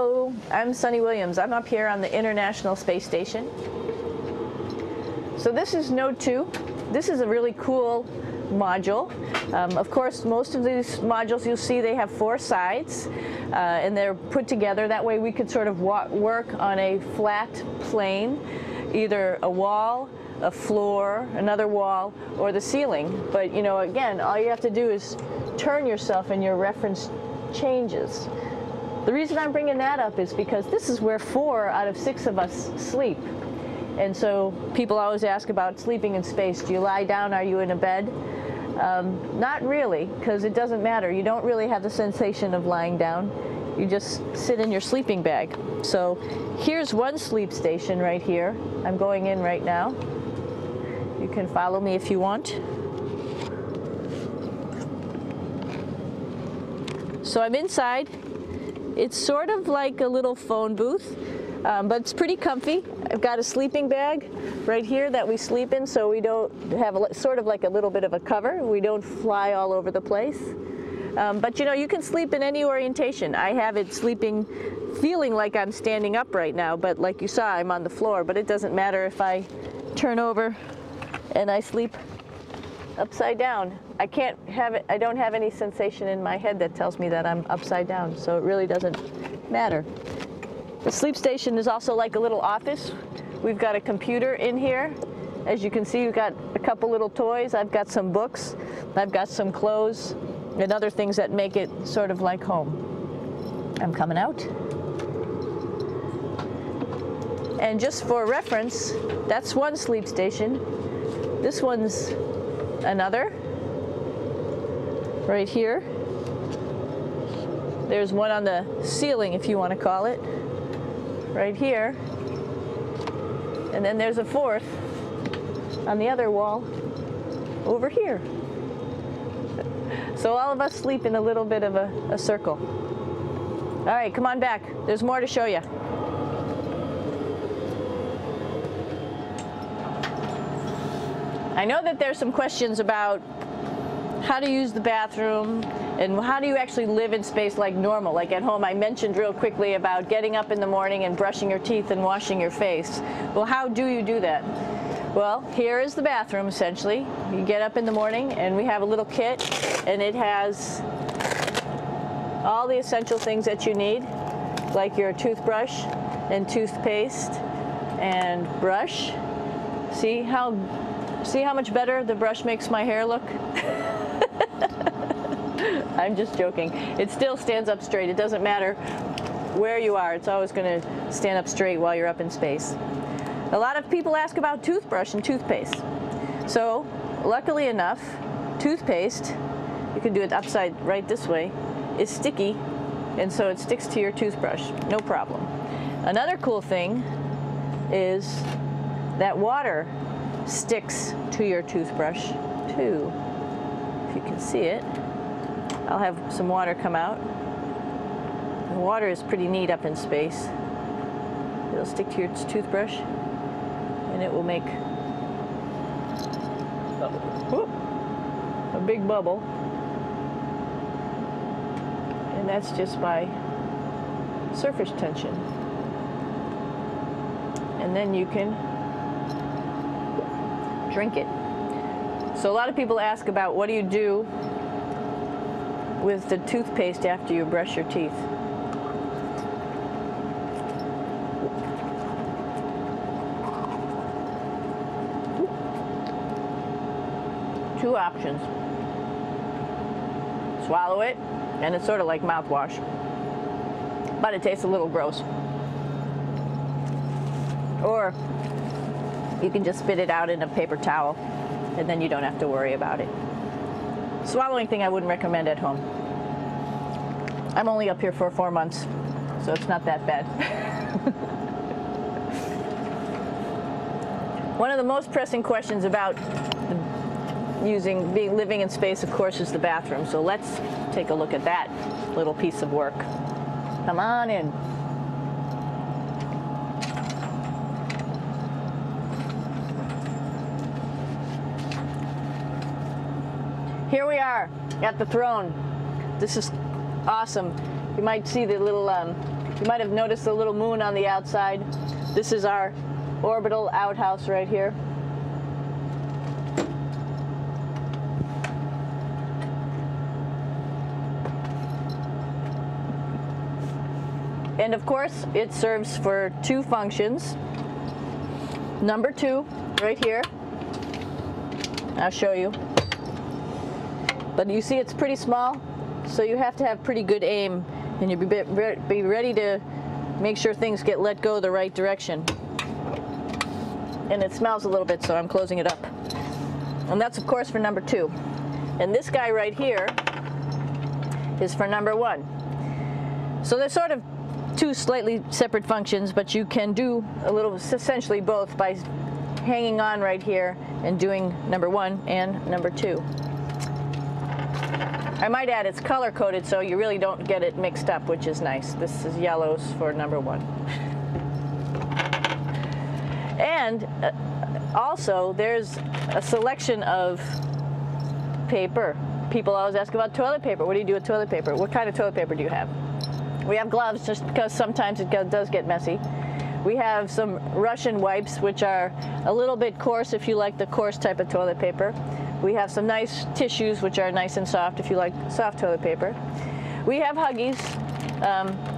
Hello, I'm Sunny Williams. I'm up here on the International Space Station. So this is Node 2. This is a really cool module. Of course, most of these modules you'll see they have 4 sides and they're put together. That way we could sort of work on a flat plane, either a wall, a floor, another wall, or the ceiling. But you know, again, all you have to do is turn yourself and your reference changes. The reason I'm bringing that up is because this is where 4 out of 6 of us sleep. And so people always ask about sleeping in space. Do you lie down? Are you in a bed? Not really, because it doesn't matter. You don't really have the sensation of lying down. You just sit in your sleeping bag. So here's one sleep station right here. I'm going in right now. You can follow me if you want. So I'm inside. It's sort of like a little phone booth, but it's pretty comfy. I've got a sleeping bag right here that we sleep in, so we don't have sort of like a little bit of a cover. We don't fly all over the place. But you know, you can sleep in any orientation. I have it sleeping, feeling like I'm standing up right now, but like you saw, I'm on the floor. But it doesn't matter if I turn over and I sleep upside down. I don't have any sensation in my head that tells me that I'm upside down, so it really doesn't matter. The sleep station is also like a little office. We've got a computer in here. As you can see, we've got a couple little toys. I've got some books. I've got some clothes and other things that make it sort of like home. I'm coming out. And just for reference, that's one sleep station. This one's another. Right here. There's one on the ceiling, if you want to call it. Right here. And then there's a 4th on the other wall over here. So all of us sleep in a little bit of a circle. All right, come on back. There's more to show you. I know that there's some questions about how to use the bathroom and how do you actually live in space like normal, like at home. I mentioned real quickly about getting up in the morning and brushing your teeth and washing your face. Well, how do you do that? Well, here is the bathroom essentially. You get up in the morning and we have a little kit and it has all the essential things that you need, like your toothbrush and toothpaste and brush. See how much better the brush makes my hair look? I'm just joking. It still stands up straight. It doesn't matter where you are. It's always going to stand up straight while you're up in space. A lot of people ask about toothbrush and toothpaste. So, luckily enough, toothpaste, you can do it upside right this way, is sticky, and so it sticks to your toothbrush. No problem. Another cool thing is that water sticks to your toothbrush too. If you can see it, I'll have some water come out. The water is pretty neat up in space. It'll stick to your toothbrush and it will make a big bubble. And that's just by surface tension. And then you can drink it. So a lot of people ask about what do you do with the toothpaste after you brush your teeth. Two options. Swallow it, and it's sort of like mouthwash, but it tastes a little gross. Or you can just spit it out in a paper towel, and then you don't have to worry about it. Swallowing thing I wouldn't recommend at home. I'm only up here for 4 months, so it's not that bad. One of the most pressing questions about living in space, of course, is the bathroom. So let's take a look at that little piece of work. Come on in. Here we are at the throne. This is awesome. You might see the little You might have noticed the little moon on the outside. This is our orbital outhouse right here. And of course, it serves for two functions. Number two, right here. I'll show you. But you see it's pretty small, so you have to have pretty good aim, and you'll be ready to make sure things get let go the right direction. And it smells a little bit, so I'm closing it up. And that's of course for number two. And this guy right here is for number one. So they're sort of two slightly separate functions, but you can do a little, essentially both, by hanging on right here and doing number one and number two. I might add it's color coded, so you really don't get it mixed up, which is nice. This is yellows for number one. And also there's a selection of paper. People always ask about toilet paper. What do you do with toilet paper? What kind of toilet paper do you have? We have gloves, just because sometimes it does get messy. We have some Russian wipes, which are a little bit coarse if you like the coarse type of toilet paper. We have some nice tissues, which are nice and soft if you like soft toilet paper. We have Huggies,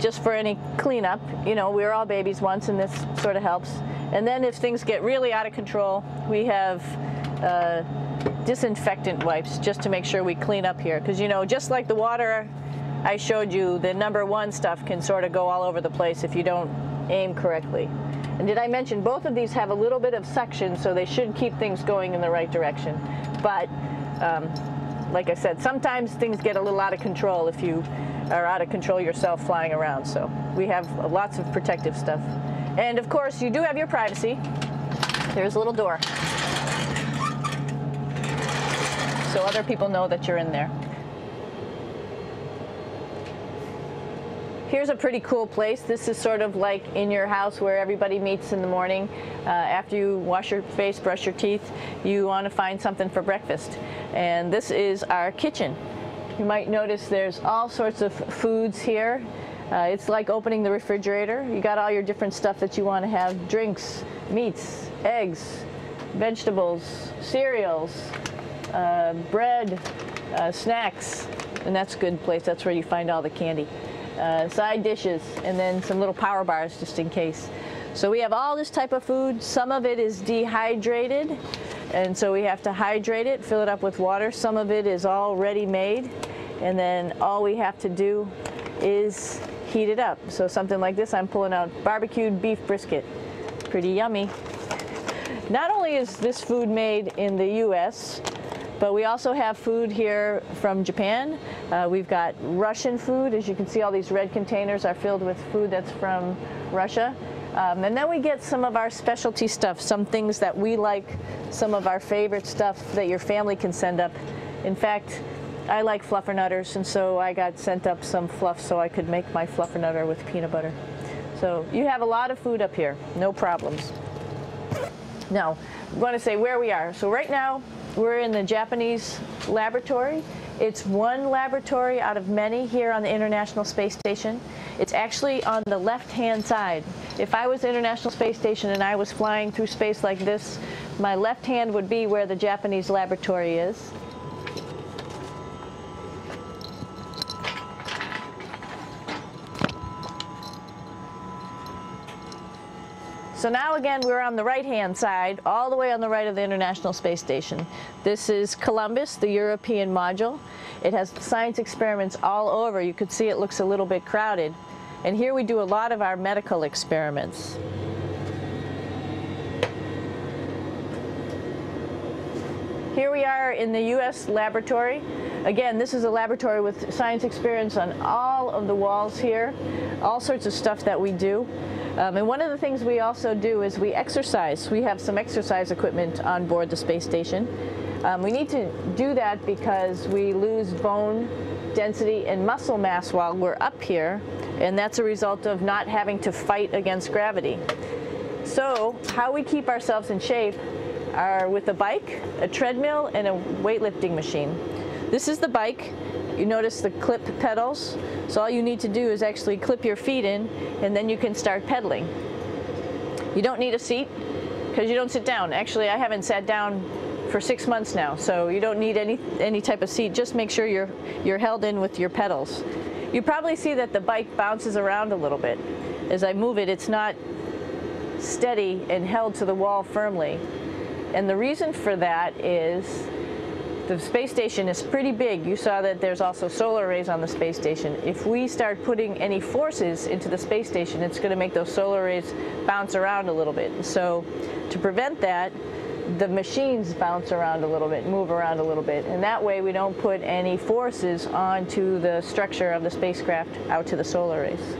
just for any cleanup. You know, we were all babies once, and this sort of helps. And then if things get really out of control, we have disinfectant wipes, just to make sure we clean up here. Because, you know, just like the water I showed you, the number one stuff can sort of go all over the place if you don't aim correctly. And did I mention both of these have a little bit of suction, so they should keep things going in the right direction. But like I said, sometimes things get a little out of control if you are out of control yourself flying around. So we have lots of protective stuff. And of course, you do have your privacy. There's a little door, so other people know that you're in there. Here's a pretty cool place. This is sort of like in your house where everybody meets in the morning. After you wash your face, brush your teeth, you want to find something for breakfast. And this is our kitchen. You might notice there's all sorts of foods here. It's like opening the refrigerator. You got all your different stuff that you want to have: drinks, meats, eggs, vegetables, cereals, bread, snacks. And that's a good place. That's where you find all the candy. Side dishes, and then some little power bars just in case. So we have all this type of food. Some of it is dehydrated, and so we have to hydrate it, fill it up with water. Some of it is already made, and then all we have to do is heat it up. So something like this, I'm pulling out barbecued beef brisket. Pretty yummy. Not only is this food made in the US, but we also have food here from Japan. We've got Russian food. As you can see, all these red containers are filled with food that's from Russia. And then we get some of our specialty stuff, some things that we like, some of our favorite stuff that your family can send up. In fact, I like fluffernutters, and so I got sent up some fluff so I could make my fluffernutter with peanut butter. So you have a lot of food up here, no problems. Now, I'm going to say where we are. So right now, we're in the Japanese laboratory. It's one laboratory out of many here on the International Space Station. It's actually on the left-hand side. If I was the International Space Station and I was flying through space like this, my left hand would be where the Japanese laboratory is. So now again, we're on the right-hand side, all the way on the right of the International Space Station. This is Columbus, the European module. It has science experiments all over. You could see it looks a little bit crowded. And here we do a lot of our medical experiments. Here we are in the U.S. laboratory. Again, this is a laboratory with science experiments on all of the walls here, all sorts of stuff that we do. And one of the things we also do is we exercise. We have some exercise equipment on board the space station. We need to do that because we lose bone density and muscle mass while we're up here, and that's a result of not having to fight against gravity. So how we keep ourselves in shape are with a bike, a treadmill, and a weightlifting machine. This is the bike. You notice the clip pedals? So all you need to do is actually clip your feet in, and then you can start pedaling. You don't need a seat because you don't sit down. Actually, I haven't sat down for 6 months now, so you don't need any type of seat. Just make sure you're held in with your pedals. You probably see that the bike bounces around a little bit. As I move it, it's not steady and held to the wall firmly. And the reason for that is the space station is pretty big. You saw that there's also solar arrays on the space station. If we start putting any forces into the space station, it's going to make those solar arrays bounce around a little bit. So to prevent that, the machines bounce around a little bit, move around a little bit, and that way we don't put any forces onto the structure of the spacecraft out to the solar arrays.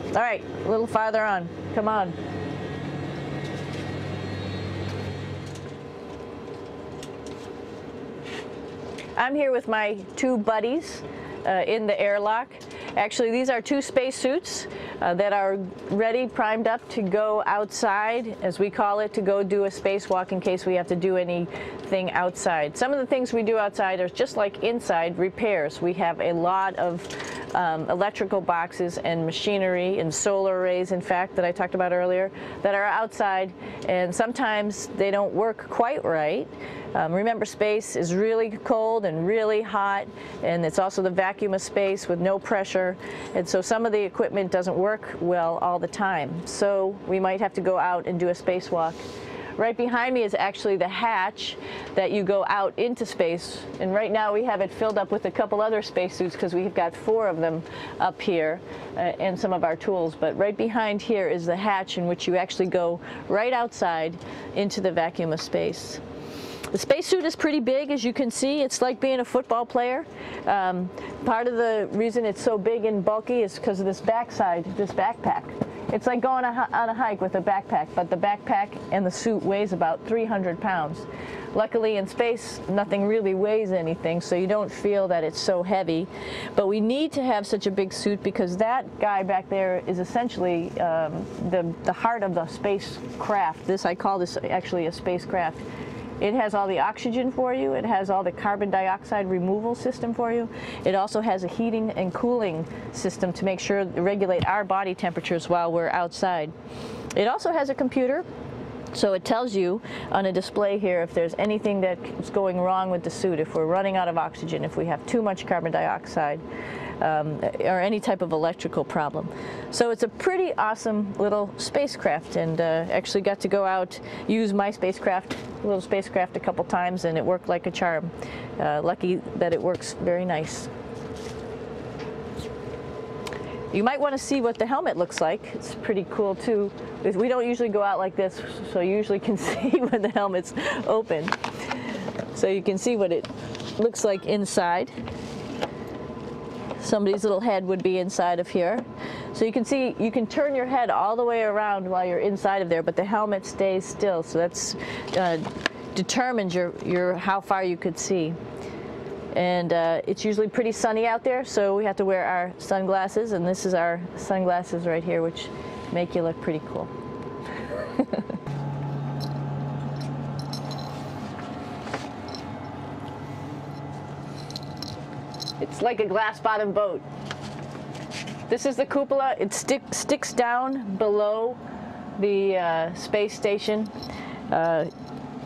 All right, a little farther on. Come on. I'm here with my 2 buddies in the airlock. Actually, these are 2 spacesuits that are ready, primed up to go outside, as we call it, to go do a spacewalk in case we have to do anything outside. Some of the things we do outside are just like inside, repairs. We have a lot of electrical boxes and machinery and solar arrays, in fact, that I talked about earlier, that are outside, and sometimes they don't work quite right. Remember, space is really cold and really hot, and it's also the vacuum of space with no pressure, and so some of the equipment doesn't work well all the time. So we might have to go out and do a spacewalk. Right behind me is actually the hatch that you go out into space, and right now we have it filled up with a couple other spacesuits because we've got 4 of them up here and some of our tools. But right behind here is the hatch in which you actually go right outside into the vacuum of space. The spacesuit is pretty big, as you can see. It's like being a football player. Part of the reason it's so big and bulky is because of this backside, this backpack. It's like going on a hike with a backpack, but the backpack and the suit weighs about 300 pounds. Luckily in space, nothing really weighs anything, so you don't feel that it's so heavy. But we need to have such a big suit because that guy back there is essentially the heart of the spacecraft. I call this actually a spacecraft. It has all the oxygen for you. It has all the carbon dioxide removal system for you. It also has a heating and cooling system to make sure to regulate our body temperatures while we're outside. It also has a computer, so it tells you on a display here if there's anything that's going wrong with the suit, if we're running out of oxygen, if we have too much carbon dioxide, or any type of electrical problem. So it's a pretty awesome little spacecraft, and actually got to go out, use my little spacecraft a couple times, and it worked like a charm. Lucky that it works very nice. You might want to see what the helmet looks like. It's pretty cool too. We don't usually go out like this, so you usually can see when the helmet's open. So you can see what it looks like inside. Somebody's little head would be inside of here. So you can see, you can turn your head all the way around while you're inside of there, but the helmet stays still. So that's determines how far you could see. And it's usually pretty sunny out there, so we have to wear our sunglasses, and this is our sunglasses right here, which make you look pretty cool. It's like a glass-bottom boat. This is the cupola. It sticks down below the space station.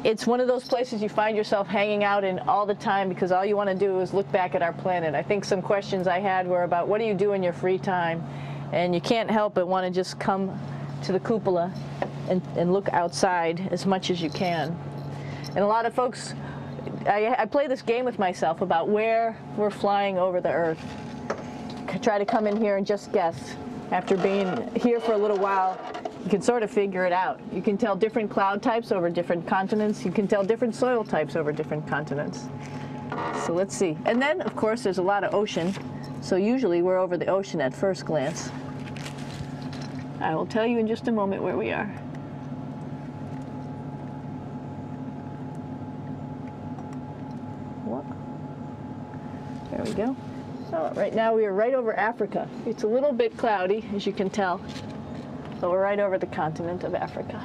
It's one of those places you find yourself hanging out in all the time because all you want to do is look back at our planet. I think some questions I had were about what do you do in your free time? And you can't help but want to just come to the cupola and look outside as much as you can. And a lot of folks, I play this game with myself about where we're flying over the Earth. Try to come in here and just guess. After being here for a little while, you can sort of figure it out. You can tell different cloud types over different continents. You can tell different soil types over different continents. So let's see. And then, of course, there's a lot of ocean. So usually we're over the ocean at first glance. I will tell you in just a moment where we are. There we go. So right now we are right over Africa. It's a little bit cloudy, as you can tell, but we're right over the continent of Africa.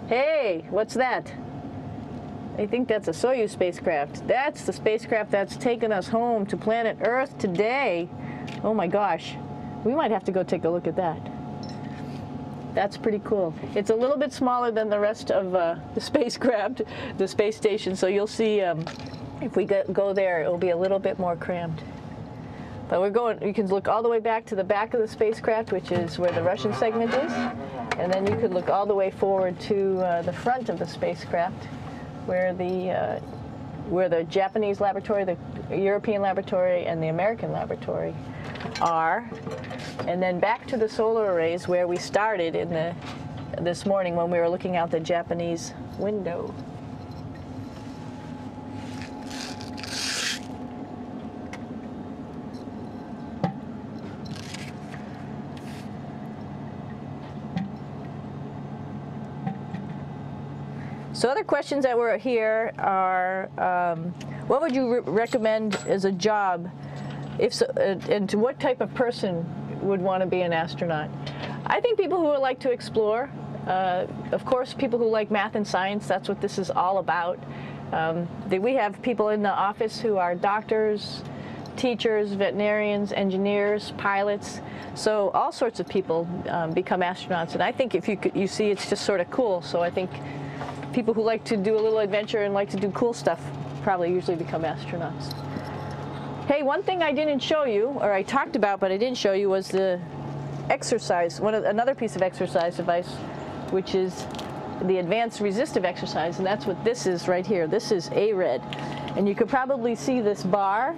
Hey, what's that? I think that's a Soyuz spacecraft. That's the spacecraft that's taken us home to planet Earth today. Oh my gosh. We might have to go take a look at that. That's pretty cool. It's a little bit smaller than the rest of the spacecraft, the space station, so you'll see if we go there, it'll be a little bit more crammed. But we're going, you can look all the way back to the back of the spacecraft, which is where the Russian segment is, and then you could look all the way forward to the front of the spacecraft, where the Japanese laboratory, the European laboratory, and the American laboratory are, and then back to the solar arrays where we started in this morning when we were looking out the Japanese window. So other questions that were here are, what would you recommend as a job, if so, and to what type of person would want to be an astronaut? I think people who would like to explore, of course people who like math and science, that's what this is all about. We have people in the office who are doctors, teachers, veterinarians, engineers, pilots, so all sorts of people become astronauts, and I think if you see it's just sort of cool, so I think people who like to do a little adventure and like to do cool stuff probably usually become astronauts. Hey, one thing I didn't show you, or I talked about but I didn't show you, was the exercise, another piece of exercise device, which is the advanced resistive exercise, and that's what this is right here. This is ARED, and you could probably see this bar.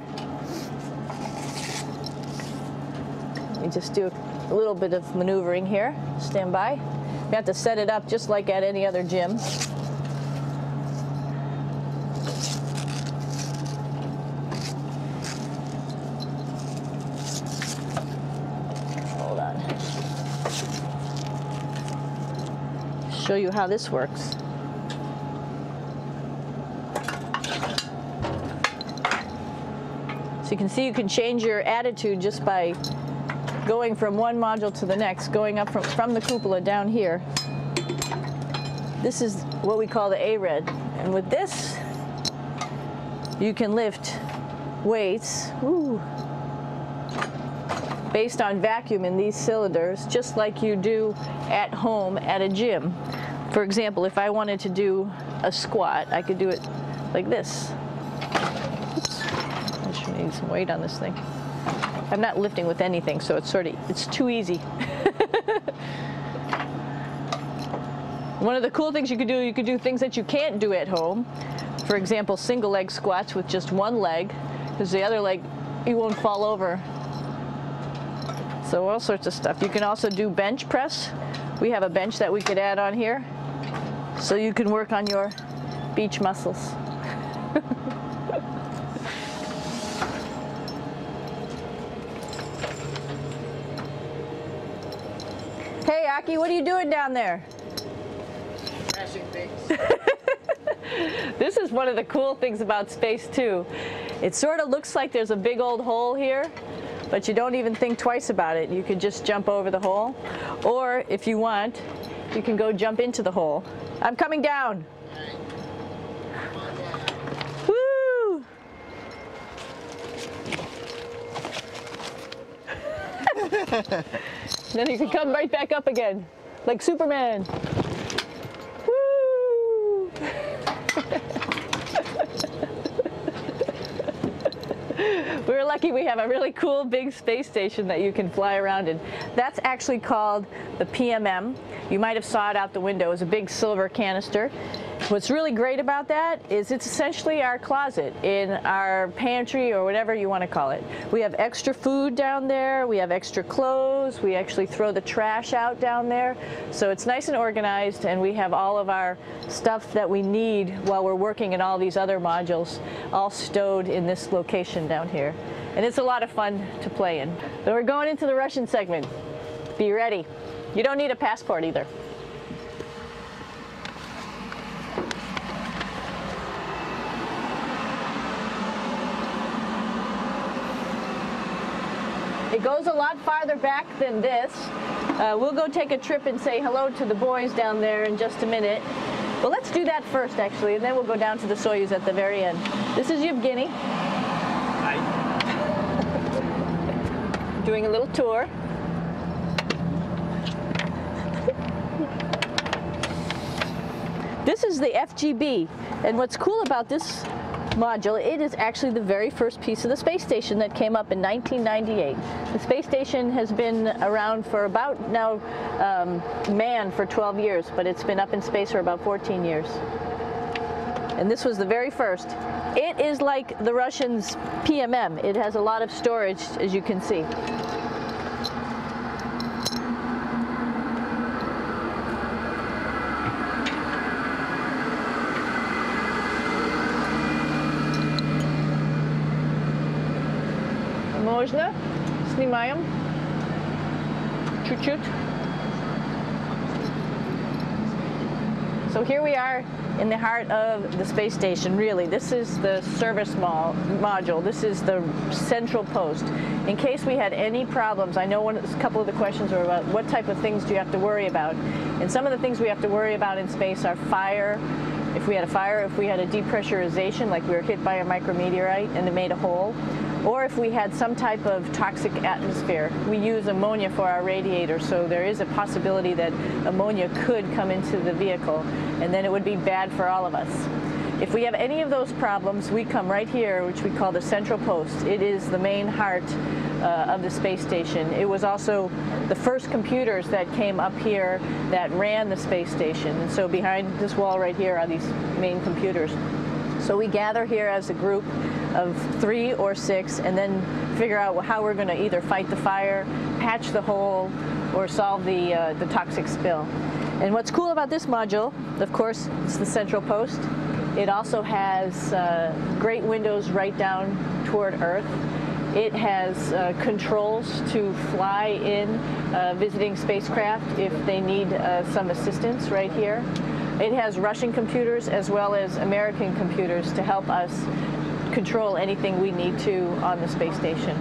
Let me just do a little bit of maneuvering here. Stand by. We have to set it up just like at any other gym. Show you how this works. So you can see you can change your attitude just by going from one module to the next, going up from the cupola down here. This is what we call the ARED, and with this you can lift weights based on vacuum in these cylinders, just like you do at home at a gym. For example, if I wanted to do a squat, I could do it like this. Oops. I should need some weight on this thing. I'm not lifting with anything, so it's too easy. One of the cool things you could do things that you can't do at home. For example, single leg squats with just one leg, because the other leg, you won't fall over. So all sorts of stuff. You can also do bench press. We have a bench that we could add on here, so you can work on your beach muscles. Hey, Aki, what are you doing down there? Crashing things. This is one of the cool things about space, too. It sort of looks like there's a big old hole here, but you don't even think twice about it. You could just jump over the hole, or if you want, you can go jump into the hole. I'm coming down. Woo! Then you can come right back up again, like Superman. Woo! We're lucky we have a really cool big space station that you can fly around in. That's actually called the PMM. You might have saw it out the window. It's a big silver canister. What's really great about that is it's essentially our closet in our pantry, or whatever you want to call it. We have extra food down there, we have extra clothes, we actually throw the trash out down there. So it's nice and organized, and we have all of our stuff that we need while we're working in all these other modules all stowed in this location down here. And it's a lot of fun to play in. So we're going into the Russian segment. Be ready. You don't need a passport either. It goes a lot farther back than this. We'll go take a trip and say hello to the boys down there in just a minute. Well, let's do that first, actually, and then we'll go down to the Soyuz at the very end. This is Yevgeny. Hi. Doing a little tour. This is the FGB, and what's cool about this module, it is actually the very first piece of the space station that came up in 1998. The space station has been around for about now, manned for 12 years, but it's been up in space for about 14 years. And this was the very first. It is like the Russians' PMM. It has a lot of storage, as you can see. Можно? Снимаем. Чуть-чуть. So here we are in the heart of the space station, really. This is the service module. This is the central post. In case we had any problems, I know a couple of the questions are about what type of things do you have to worry about. And some of the things we have to worry about in space are fire. If we had a fire, if we had a depressurization, like we were hit by a micrometeorite and it made a hole, or if we had some type of toxic atmosphere. We use ammonia for our radiator, so there is a possibility that ammonia could come into the vehicle, and then it would be bad for all of us. If we have any of those problems, we come right here, which we call the central post. It is the main heart of the space station. It was also the first computers that came up here that ran the space station, and so behind this wall right here are these main computers. So we gather here as a group of 3 or 6 and then figure out how we're going to either fight the fire, patch the hole, or solve the toxic spill. And what's cool about this module, of course, it's the central post. It also has great windows right down toward Earth. It has controls to fly in visiting spacecraft if they need some assistance right here. It has Russian computers as well as American computers to help us control anything we need to on the space station.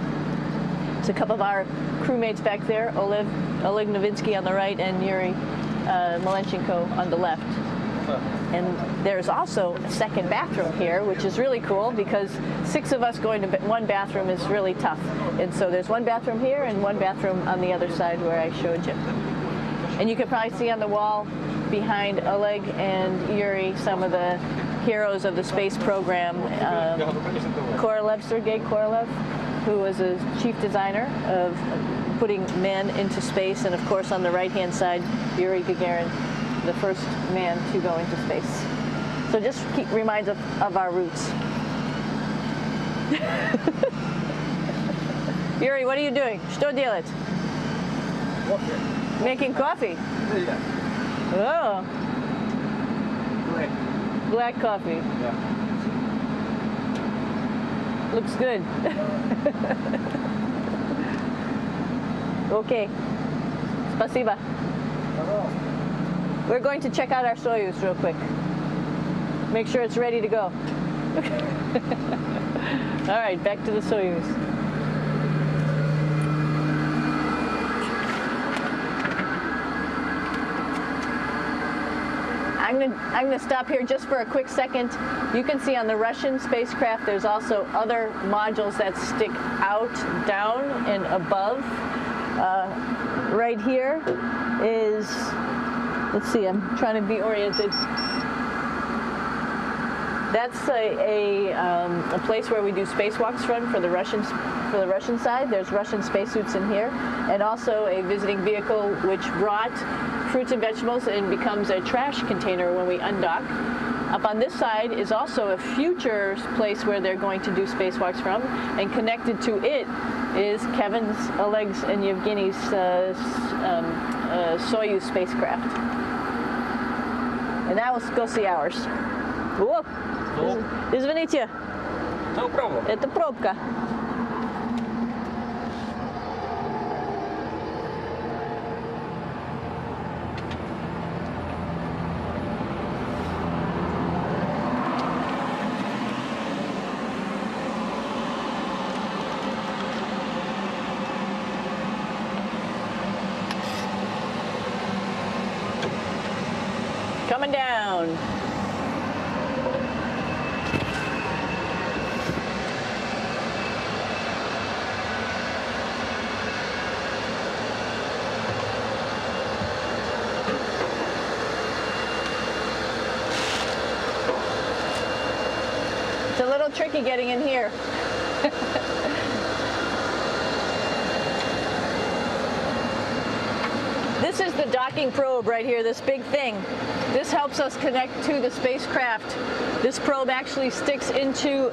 It's a couple of our crewmates back there, Oleg Novinsky on the right and Yuri Malenchenko on the left. And there's also a second bathroom here, which is really cool because 6 of us going to one bathroom is really tough. And so there's one bathroom here and one bathroom on the other side where I showed you. And you can probably see on the wall behind Oleg and Yuri some of the heroes of the space program. Korolev, Sergei Korolev, who was a chief designer of putting men into space, and of course on the right-hand side, Yuri Gagarin, the first man to go into space. So just reminds us of our roots. Yuri, what are you doing? Что делать? Making coffee. Oh. Black coffee. Yeah. Looks good. Okay. Спасибо. We're going to check out our Soyuz real quick. Make sure it's ready to go. All right, back to the Soyuz. I'm going to stop here just for a quick second. You can see on the Russian spacecraft there's also other modules that stick out, down, and above. Right here is, let's see, I'm trying to be oriented. That's a place where we do spacewalks from for the Russian side. There's Russian spacesuits in here, and also a visiting vehicle which brought fruits and vegetables and becomes a trash container when we undock. Up on this side is also a future place where they're going to do spacewalks from, and connected to it is Kevin's, Oleg's, and Yevgeny's Soyuz spacecraft. And now let's go see ours. Whoa. Извините. No problem. Это пробка. Coming down. down. It's a little tricky getting in here. This is the docking probe right here, this big thing. This helps us connect to the spacecraft. This probe actually sticks into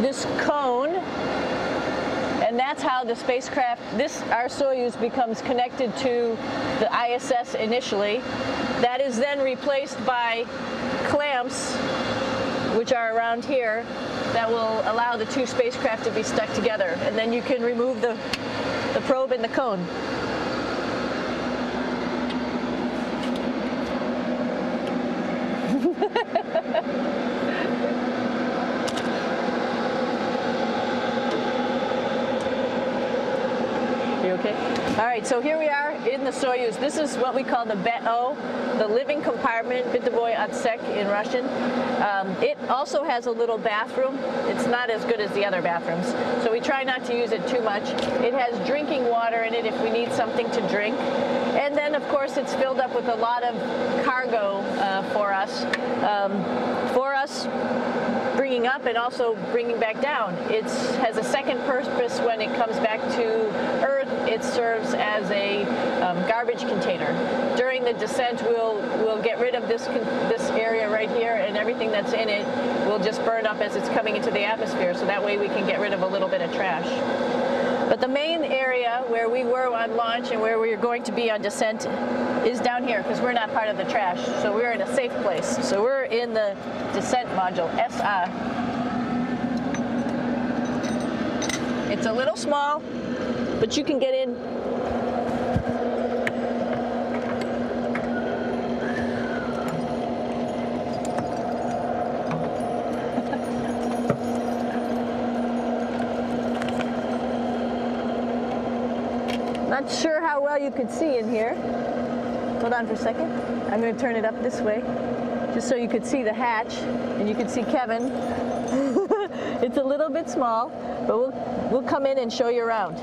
this cone, and that's how the spacecraft, our Soyuz, becomes connected to the ISS initially. That is then replaced by clamps, which are around here, that will allow the two spacecraft to be stuck together. And then you can remove the probe and the cone. You okay? All right, so here we are in the Soyuz. This is what we call the BEO, the living compartment, Bitovoy Otsek in Russian. It also has a little bathroom. It's not as good as the other bathrooms, so we try not to use it too much. It has drinking water in it if we need something to drink. And then, of course, it's filled up with a lot of cargo for us. Bringing up and also bringing back down. It has a second purpose when it comes back to Earth. It serves as a garbage container. During the descent, we'll get rid of this area right here, and everything that's in it will just burn up as it's coming into the atmosphere, so that way we can get rid of a little bit of trash. But the main area where we were on launch and where we're going to be on descent is down here, because we're not part of the trash. So we're in a safe place. So we're in the descent module, SA. It's a little small, but you can get in. Not sure how well you could see in here. Hold on for a second. I'm going to turn it up this way, just so you could see the hatch, and you could see Kevin. It's a little bit small, but we'll come in and show you around.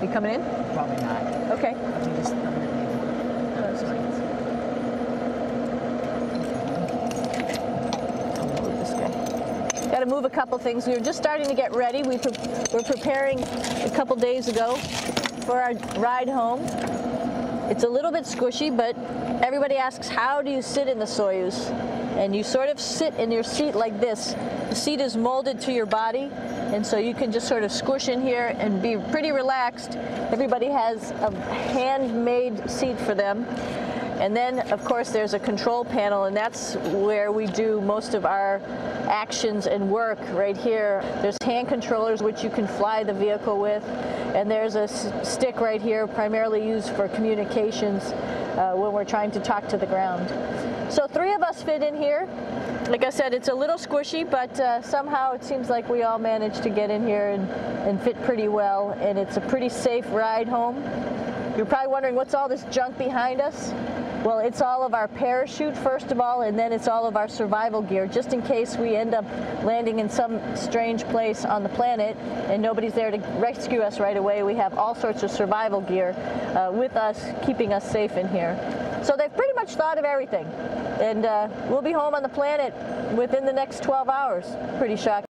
You coming in? Probably not. Okay. Got to move a couple things. We were just starting to get ready. We're preparing a couple days ago for our ride home. It's a little bit squishy, but everybody asks, how do you sit in the Soyuz? And you sort of sit in your seat like this. The seat is molded to your body, and so you can just sort of squish in here and be pretty relaxed. Everybody has a handmade seat for them. And then, of course, there's a control panel, and that's where we do most of our actions and work right here. There's hand controllers, which you can fly the vehicle with, and there's a stick right here, primarily used for communications when we're trying to talk to the ground. So 3 of us fit in here. Like I said, it's a little squishy, but somehow it seems like we all managed to get in here and fit pretty well, and it's a pretty safe ride home. You're probably wondering, what's all this junk behind us? Well, it's all of our parachute, first of all, and then it's all of our survival gear, just in case we end up landing in some strange place on the planet and nobody's there to rescue us right away. We have all sorts of survival gear with us, keeping us safe in here. So they've pretty much thought of everything. And we'll be home on the planet within the next 12 hours. Pretty shocking.